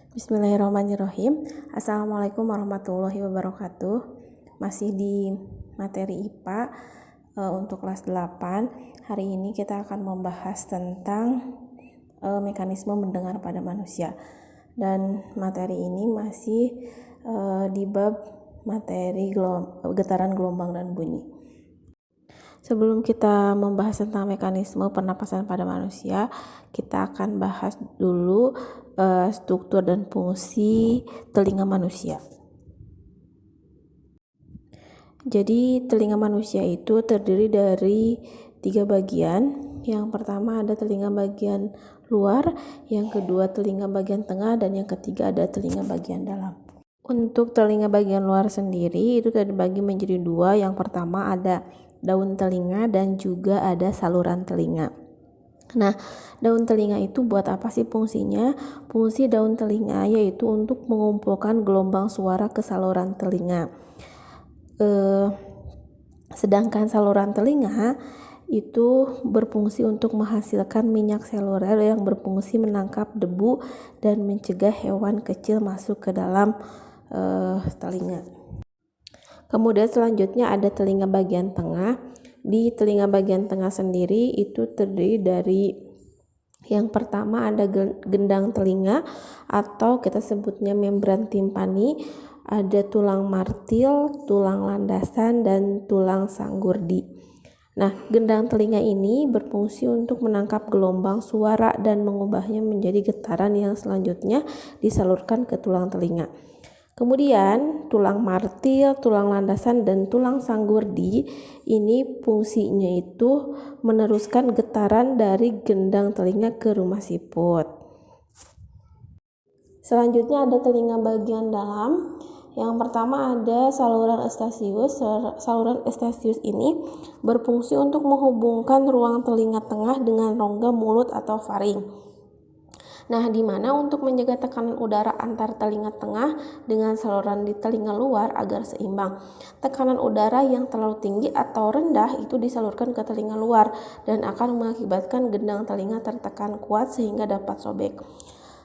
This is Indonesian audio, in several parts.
Bismillahirrahmanirrahim. Assalamualaikum warahmatullahi wabarakatuh. Masih di materi IPA untuk kelas 8. Hari ini kita akan membahas tentang mekanisme mendengar pada manusia. Dan materi ini masih di bab materi getaran, gelombang, dan bunyi. Sebelum kita membahas tentang mekanisme pernapasan pada manusia, kita akan bahas dulu struktur dan fungsi telinga manusia. Jadi telinga manusia itu terdiri dari 3 bagian. Yang pertama ada telinga bagian luar, yang kedua telinga bagian tengah, dan yang ketiga ada telinga bagian dalam. Untuk telinga bagian luar sendiri itu terbagi menjadi 2. Yang pertama ada daun telinga dan juga ada saluran telinga. Nah, daun telinga itu buat apa sih fungsinya? Fungsi daun telinga yaitu untuk mengumpulkan gelombang suara ke saluran telinga. Sedangkan saluran telinga itu berfungsi untuk menghasilkan minyak seluler yang berfungsi menangkap debu dan mencegah hewan kecil masuk ke dalam telinga. Kemudian selanjutnya ada telinga bagian tengah. Di telinga bagian tengah sendiri itu terdiri dari yang pertama ada gendang telinga atau kita sebutnya membran timpani, ada tulang martil, tulang landasan, dan tulang sanggurdi. Nah, gendang telinga ini berfungsi untuk menangkap gelombang suara dan mengubahnya menjadi getaran yang selanjutnya disalurkan ke tulang telinga. Kemudian tulang martil, tulang landasan, dan tulang sanggurdi ini fungsinya itu meneruskan getaran dari gendang telinga ke rumah siput. Selanjutnya ada telinga bagian dalam. Yang pertama ada saluran Eustachius. Saluran Eustachius ini berfungsi untuk menghubungkan ruang telinga tengah dengan rongga mulut atau faring. Nah, di mana untuk menjaga tekanan udara antar telinga tengah dengan saluran di telinga luar agar seimbang. Tekanan udara yang terlalu tinggi atau rendah itu disalurkan ke telinga luar dan akan mengakibatkan gendang telinga tertekan kuat sehingga dapat sobek.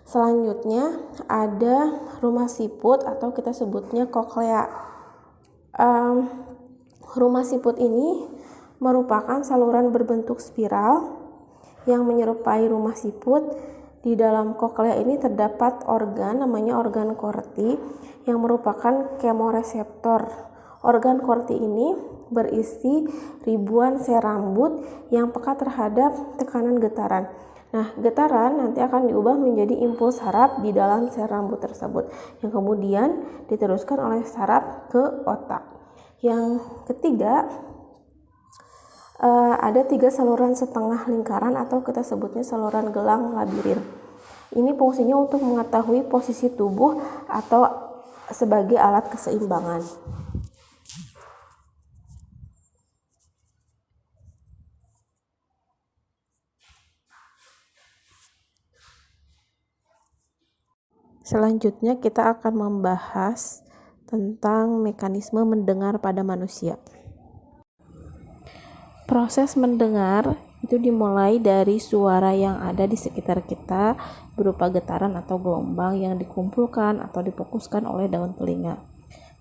Selanjutnya ada rumah siput atau kita sebutnya koklea. Rumah siput ini merupakan saluran berbentuk spiral yang menyerupai rumah siput. Di dalam koklea ini terdapat organ namanya organ korti yang merupakan kemoreseptor. Organ korti ini berisi ribuan sel rambut yang peka terhadap tekanan getaran. Nah, getaran nanti akan diubah menjadi impuls saraf di dalam sel rambut tersebut yang kemudian diteruskan oleh saraf ke otak. Yang ketiga ada 3 saluran setengah lingkaran atau kita sebutnya saluran gelang labirin. Ini fungsinya untuk mengetahui posisi tubuh atau sebagai alat keseimbangan. Selanjutnya kita akan membahas tentang mekanisme mendengar pada manusia. Proses mendengar itu dimulai dari suara yang ada di sekitar kita berupa getaran atau gelombang yang dikumpulkan atau difokuskan oleh daun telinga.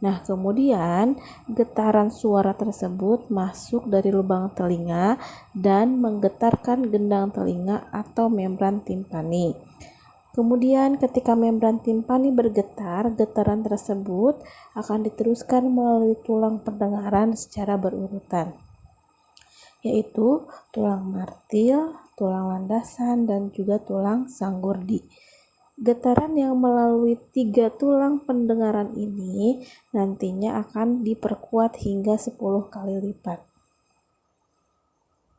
Nah, kemudian getaran suara tersebut masuk dari lubang telinga dan menggetarkan gendang telinga atau membran timpani. Kemudian ketika membran timpani bergetar, getaran tersebut akan diteruskan melalui tulang pendengaran secara berurutan, yaitu tulang martil, tulang landasan, dan juga tulang sanggurdi. Getaran yang melalui 3 tulang pendengaran ini nantinya akan diperkuat hingga 10 kali lipat.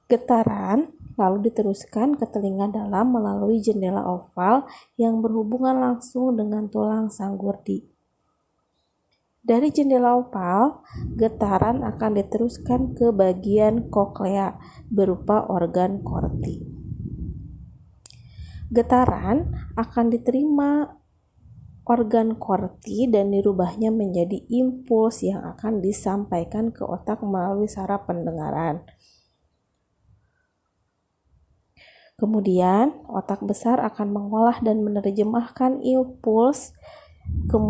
Getaran lalu diteruskan ke telinga dalam melalui jendela oval yang berhubungan langsung dengan tulang sanggurdi. Dari jendela oval, getaran akan diteruskan ke bagian koklea berupa organ korti. Getaran akan diterima organ korti dan dirubahnya menjadi impuls yang akan disampaikan ke otak melalui saraf pendengaran. Kemudian, otak besar akan mengolah dan menerjemahkan impuls, kemudian